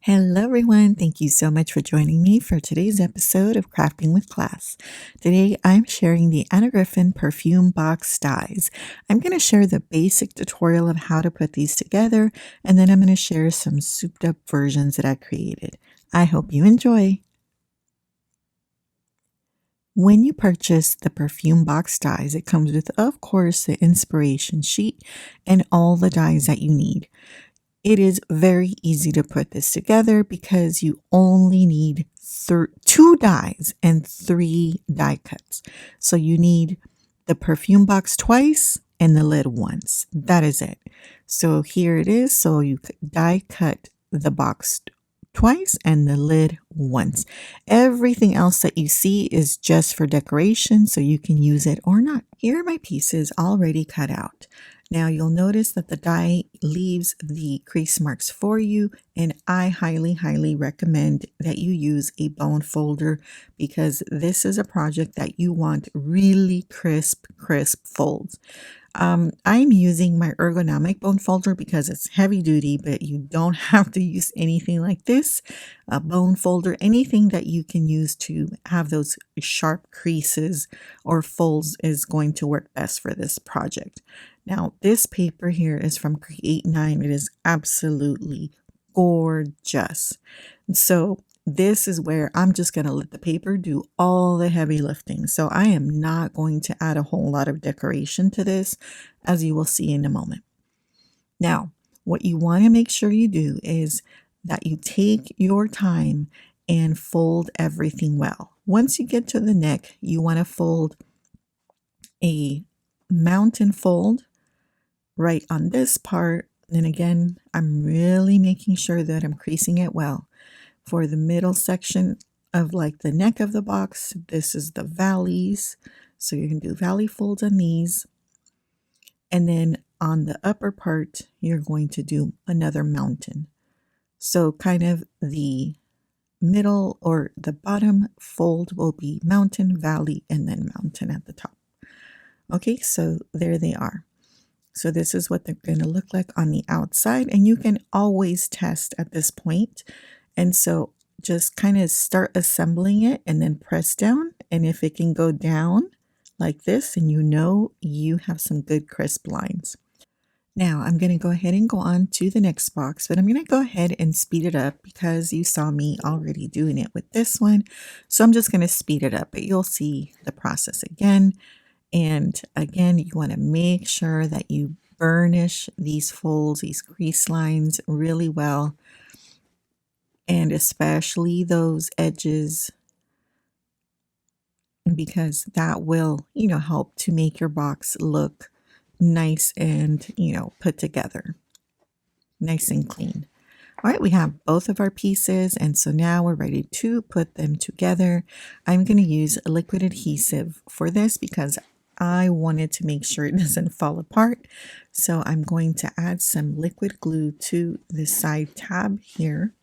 Hello, everyone. Thank you so much for joining me for today's episode of Crafting with Class. Today, I'm sharing the Anna Griffin Perfume Box dies. I'm going to share the basic tutorial of how to put these together, and then I'm going to share some souped up versions that I created. I hope you enjoy. When you purchase the Perfume Box dies, it comes with, of course, the inspiration sheet and all the dies that you need. It is very easy to put this together because you only need 2 dies and 3 die cuts. So you need the perfume box twice and the lid once. That is it. So here it is. So you die cut the box twice and the lid once. Everything else that you see is just for decoration, so you can use it or not. Here are my pieces already cut out. Now you'll notice that the die leaves the crease marks for you, and I highly recommend that you use a bone folder because this is a project that you want really crisp folds. I'm using my ergonomic bone folder because it's heavy duty, but you don't have to use anything like this. A bone folder, anything that you can use to have those sharp creases or folds is going to work best for this project. Now, this paper here is from Create 9. It is absolutely gorgeous. So this is where I'm just going to let the paper do all the heavy lifting. So I am not going to add a whole lot of decoration to this, as you will see in a moment. Now, what you want to make sure you do is that you take your time and fold everything well. Once you get to the neck, you want to fold a mountain fold right on this part. And again, I'm really making sure that I'm creasing it well. For the middle section of like the neck of the box, this is the valleys. So you can do valley folds on these. And then on the upper part, you're going to do another mountain. So kind of the middle or the bottom fold will be mountain, valley, and then mountain at the top. Okay, so there they are. So this is what they're going to look like on the outside, and you can always test at this point. And so just kind of start assembling it and then press down. And if it can go down like this, and you have some good crisp lines. Now I'm going to go ahead and go on to the next box, but I'm going to go ahead and speed it up because you saw me already doing it with this one. So I'm just going to speed it up, but you'll see the process again. And again, you want to make sure that you burnish these folds, these crease lines really well. And especially those edges, because that will, help to make your box look nice and, put together. Nice and clean. All right, we have both of our pieces, and so now we're ready to put them together. I'm going to use a liquid adhesive for this because I wanted to make sure it doesn't fall apart. So I'm going to add some liquid glue to the side tab here.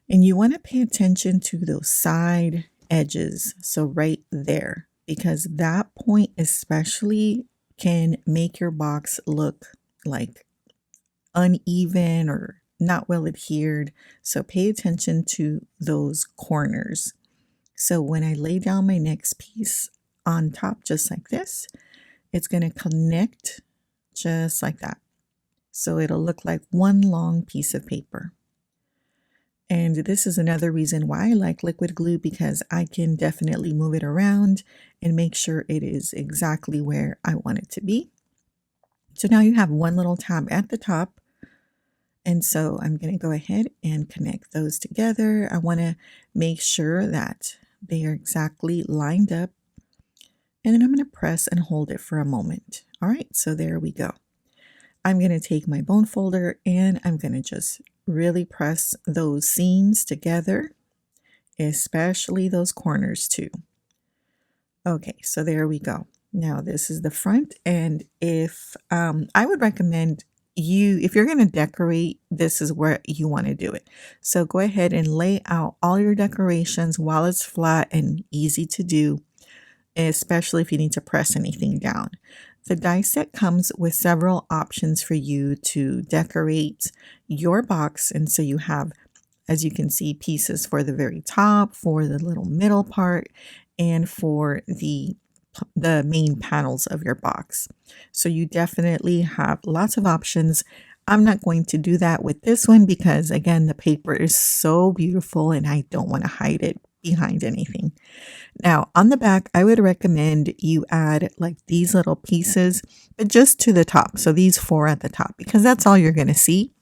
And you want to pay attention to those side edges. So right there, because that point especially can make your box look like uneven or not well adhered. So pay attention to those corners. So when I lay down my next piece on top, just like this, it's going to connect just like that. So it'll look like one long piece of paper. And this is another reason why I like liquid glue, because I can definitely move it around and make sure it is exactly where I want it to be. So now you have one little tab at the top. And so I'm going to go ahead and connect those together. I want to make sure that they are exactly lined up. And then I'm going to press and hold it for a moment. All right, so there we go. I'm going to take my bone folder and I'm going to just really press those seams together, especially those corners too. Okay, so there we go. Now this is the front, and if I would recommend if you're going to decorate, this is where you want to do it. So go ahead and lay out all your decorations while it's flat and easy to do, especially if you need to press anything down. The die set comes with several options for you to decorate your box, and so you have as you can see, pieces for the very top, for the little middle part, and for the main panels of your box. So you definitely have lots of options. I'm not going to do that with this one because, again, the paper is so beautiful and I don't want to hide it behind anything. Now, on the back, I would recommend you add like these little pieces, but just to the top. So these 4 at the top, because that's all you're going to see,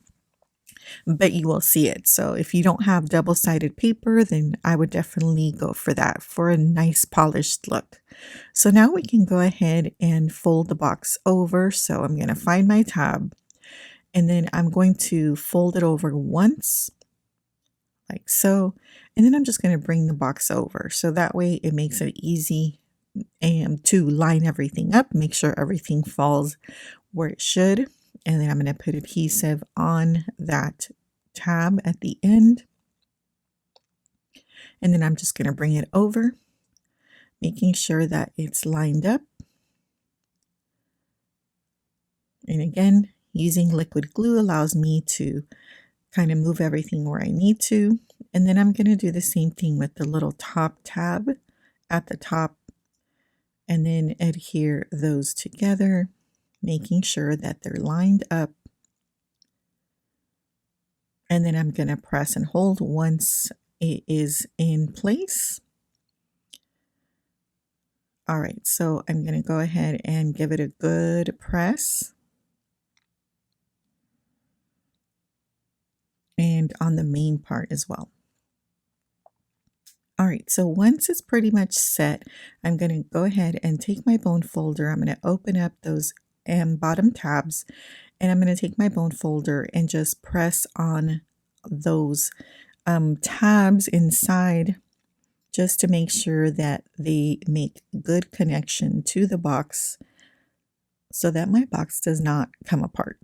but you will see it. So if you don't have double-sided paper, then I would definitely go for that for a nice polished look. So now we can go ahead and fold the box over. So I'm going to find my tab, and then I'm going to fold it over once, like so, and then I'm just going to bring the box over. So that way it makes it easy to line everything up, make sure everything falls where it should. And then I'm going to put adhesive on that tab at the end. And then I'm just going to bring it over, making sure that it's lined up. And again, using liquid glue allows me to kind of move everything where I need to. And then I'm going to do the same thing with the little top tab at the top, and then adhere those together, making sure that they're lined up. And then I'm going to press and hold once it is in place. All right, so I'm going to go ahead and give it a good press. And on the main part as well. All right, so once it's pretty much set, I'm going to go ahead and take my bone folder. I'm going to open up those bottom tabs, and I'm going to take my bone folder and just press on those tabs inside, just to make sure that they make good connection to the box so that my box does not come apart.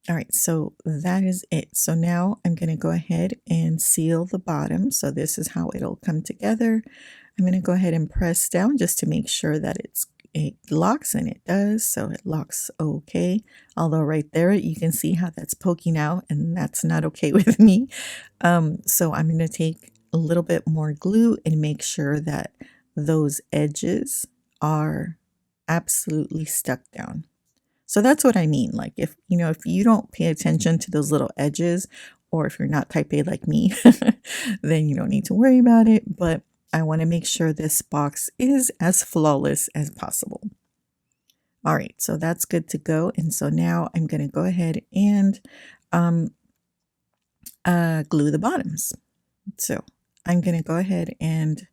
All right, so that is it. So now I'm going to go ahead and seal the bottom. So this is how it'll come together. I'm going to go ahead and press down just to make sure that it locks, and it does. So it locks okay. Although right there, you can see how that's poking out, and that's not okay with me. So I'm going to take a little bit more glue and make sure that those edges are absolutely stuck down. So that's what I mean. Like if you don't pay attention to those little edges, or if you're not type A like me, then you don't need to worry about it. But I want to make sure this box is as flawless as possible. All right, so that's good to go. And so now I'm going to go ahead and glue the bottoms. So I'm going to go ahead and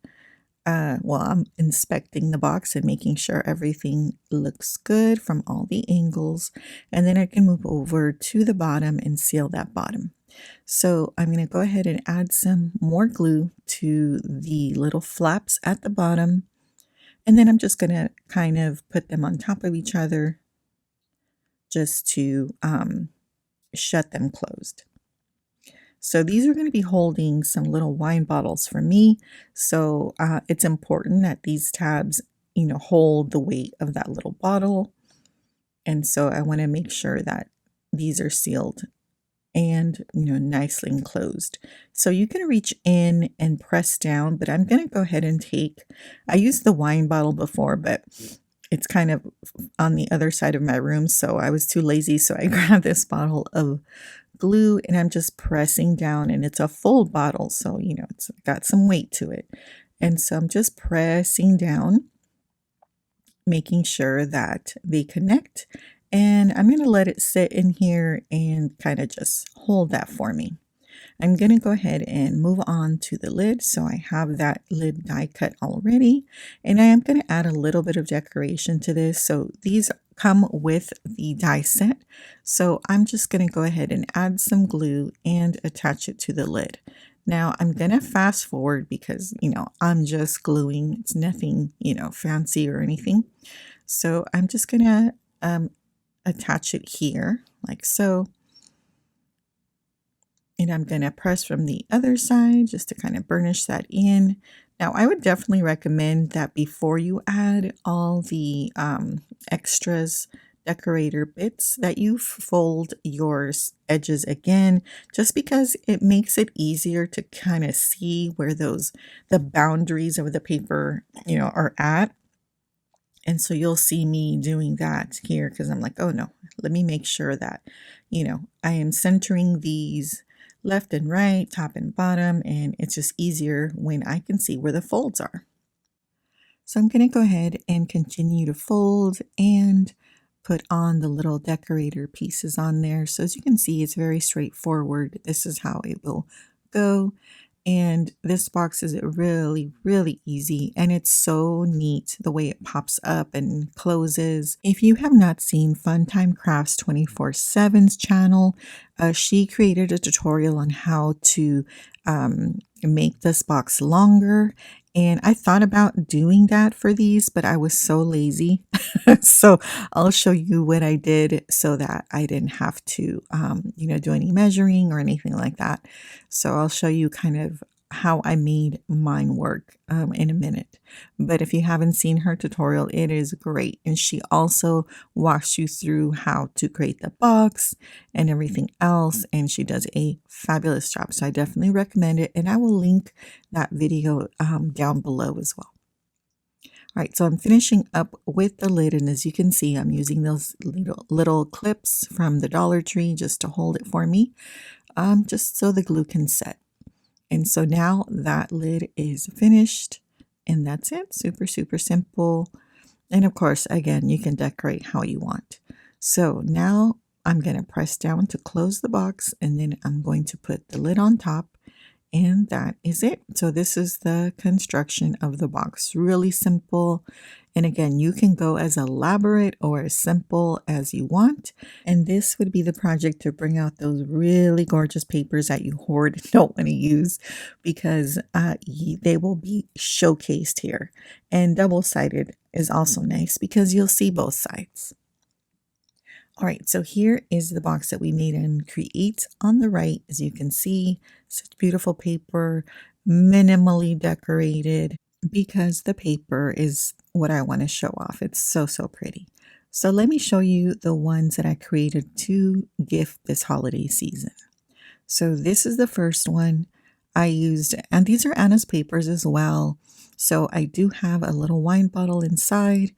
I'm inspecting the box and making sure everything looks good from all the angles, and then I can move over to the bottom and seal that bottom. So I'm going to go ahead and add some more glue to the little flaps at the bottom, and then I'm just going to kind of put them on top of each other just to shut them closed. So these are going to be holding some little wine bottles for me. So it's important that these tabs, hold the weight of that little bottle. And so I want to make sure that these are sealed and, nicely enclosed. So you can reach in and press down, but I'm going to go ahead and I used the wine bottle before, but it's kind of on the other side of my room. So I was too lazy. So I grabbed this bottle of glue, and I'm just pressing down, and it's a full bottle, so it's got some weight to it. And so I'm just pressing down, making sure that they connect, and I'm going to let it sit in here and kind of just hold that for me. I'm going to go ahead and move on to the lid. So I have that lid die cut already, and I am going to add a little bit of decoration to this. So these come with the die set. So I'm just going to go ahead and add some glue and attach it to the lid. Now I'm going to fast forward because, I'm just gluing. It's nothing, fancy or anything. So I'm just going to attach it here like so. And I'm going to press from the other side just to kind of burnish that in. Now, I would definitely recommend that before you add all the extras decorator bits that you fold your edges again, just because it makes it easier to kind of see where the boundaries of the paper, are at. And so you'll see me doing that here because I'm like, oh no, let me make sure that, I am centering these left and right, top and bottom, and it's just easier when I can see where the folds are. So I'm going to go ahead and continue to fold and put on the little decorator pieces on there. So as you can see, it's very straightforward. This is how it will go. And this box is really, really easy, and it's so neat the way it pops up and closes. If you have not seen Funtime Crafts 24/7's channel, she created a tutorial on how to make this box longer. And I thought about doing that for these, but I was so lazy. So I'll show you what I did so that I didn't have to, do any measuring or anything like that. So I'll show you kind of how I made mine work in a minute. But if you haven't seen her tutorial, it is great. And she also walks you through how to create the box and everything else. And she does a fabulous job. So I definitely recommend it. And I will link that video down below as well. All right, so I'm finishing up with the lid, and as you can see, I'm using those little clips from the Dollar Tree just to hold it for me, just so the glue can set. And so now that lid is finished, and that's it. Super, super simple. And of course, again, you can decorate how you want. So now I'm going to press down to close the box, and then I'm going to put the lid on top. And that is it. So this is the construction of the box. Really simple. And again, you can go as elaborate or as simple as you want. And this would be the project to bring out those really gorgeous papers that you hoard and don't want to use, because they will be showcased here. And double-sided is also nice because you'll see both sides. All right, so here is the box that we made in Create on the right. As you can see, such beautiful paper, minimally decorated, because the paper is what I want to show off. It's so, so pretty. So let me show you the ones that I created to gift this holiday season. So this is the first one I used, and these are Anna's papers as well. So I do have a little wine bottle inside.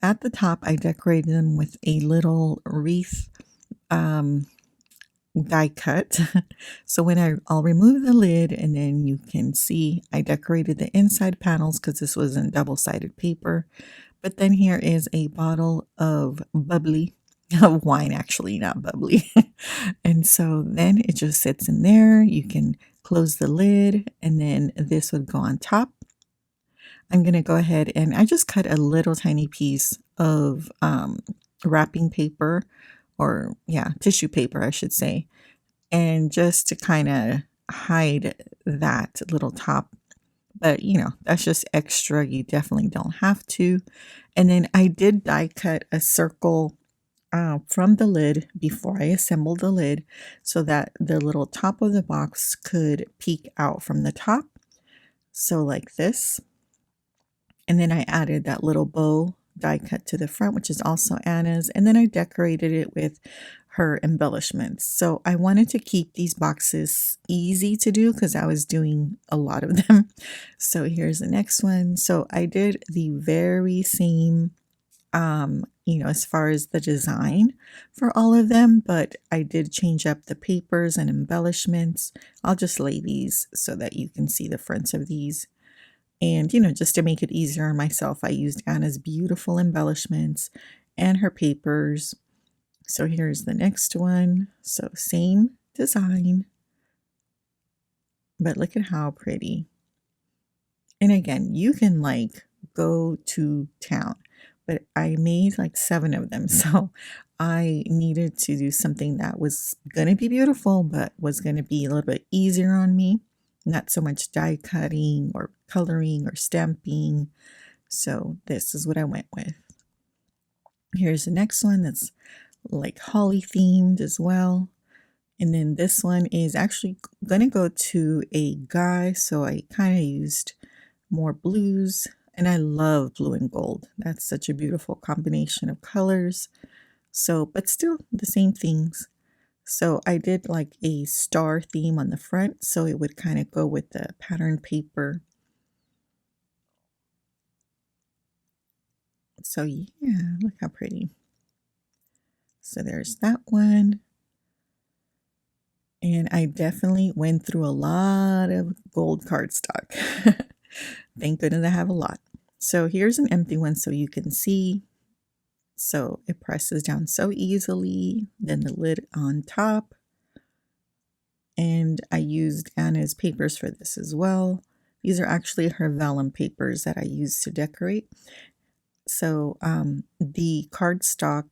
At the top, I decorated them with a little wreath die cut. So when I'll remove the lid, and then you can see I decorated the inside panels because this was in double-sided paper. But then here is a bottle of bubbly, of wine actually, not bubbly. And so then it just sits in there. You can close the lid, and then this would go on top. I'm going to go ahead and I just cut a little tiny piece of wrapping paper, or tissue paper, I should say. And just to kind of hide that little top. But, that's just extra. You definitely don't have to. And then I did die cut a circle from the lid before I assembled the lid, so that the little top of the box could peek out from the top. So like this. And then I added that little bow die cut to the front, which is also Anna's. And then I decorated it with her embellishments. So I wanted to keep these boxes easy to do because I was doing a lot of them. So here's the next one. So I did the very same, as far as the design for all of them, but I did change up the papers and embellishments. I'll just lay these so that you can see the fronts of these. And, just to make it easier on myself, I used Anna's beautiful embellishments and her papers. So here's the next one. So same design, but look at how pretty. And again, you can go to town, but I made 7 of them. So I needed to do something that was going to be beautiful, but was going to be a little bit easier on me. Not so much die cutting or coloring or stamping. So this is what I went with. Here's the next one that's holly themed as well. And then this one is actually going to go to a guy. So I kind of used more blues, and I love blue and gold. That's such a beautiful combination of colors. So, but still the same things. So I did like a star theme on the front, so it would kind of go with the pattern paper. So yeah, look how pretty. So there's that one. And I definitely went through a lot of gold cardstock. Thank goodness I have a lot. So here's an empty one so you can see. So it presses down so easily. Then the lid on top. And I used Anna's papers for this as well. These are actually her vellum papers that I used to decorate. So the cardstock,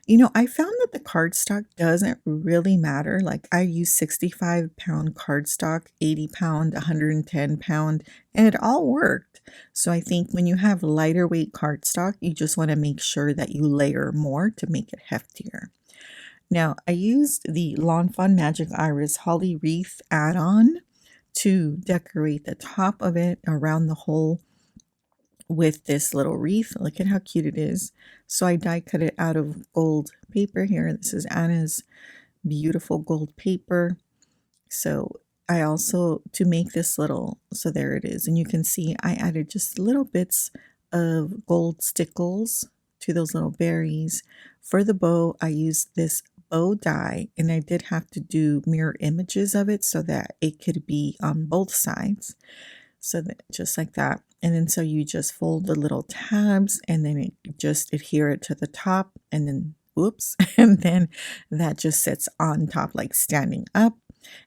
I found that the cardstock doesn't really matter. Like I use 65-pound cardstock, 80-pound, 110-pound, and it all worked. So I think when you have lighter weight cardstock, you just want to make sure that you layer more to make it heftier. Now, I used the Lawn Fawn Magic Iris Holly Wreath add-on to decorate the top of it around the hole with this little wreath. Look at how cute it is. So I die cut it out of gold paper here. This is Anna's beautiful gold paper. So I also, to make this little, so there it is. And you can see I added just little bits of gold stickles to those little berries. For the bow, I used this bow die, and I did have to do mirror images of it so that it could be on both sides. So that just like that. And then so you just fold the little tabs and then it just adhere it to the top and then whoops, and then that just sits on top like standing up.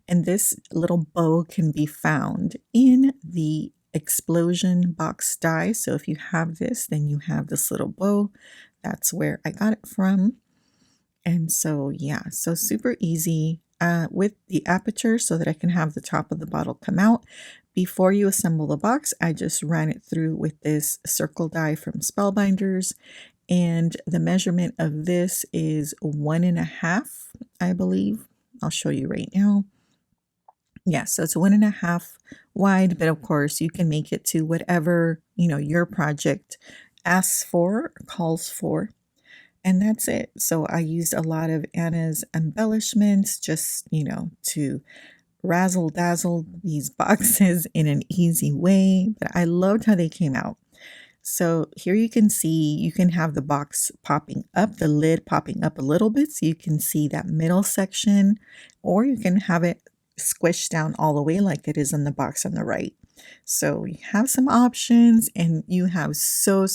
And this little bow can be found in the explosion box die. So if you have this, then you have this little bow. That's where I got it from. And so yeah, so super easy with the aperture so that I can have the top of the bottle come out. Before you assemble the box, I just ran it through with this circle die from Spellbinders, and the measurement of this is 1.5, I believe. I'll show you right now. Yeah, so it's 1.5 wide, but of course you can make it to whatever, your project asks for or calls for. And that's it. So I used a lot of Anna's embellishments just, to razzle dazzle these boxes in an easy way, but I loved how they came out. So here you can see, you can have the box popping up, the lid popping up a little bit so you can see that middle section, or you can have it squished down all the way like it is on the box on the right. So you have some options and you have so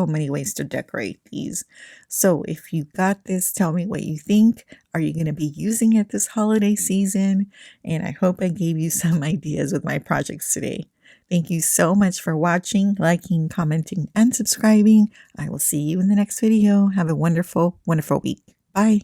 many ways to decorate these. So if you got this, tell me what you think. Are you going to be using it this holiday season? And I hope I gave you some ideas with my projects today. Thank you so much for watching, liking, commenting, and subscribing. I will see you in the next video. Have a wonderful week. Bye.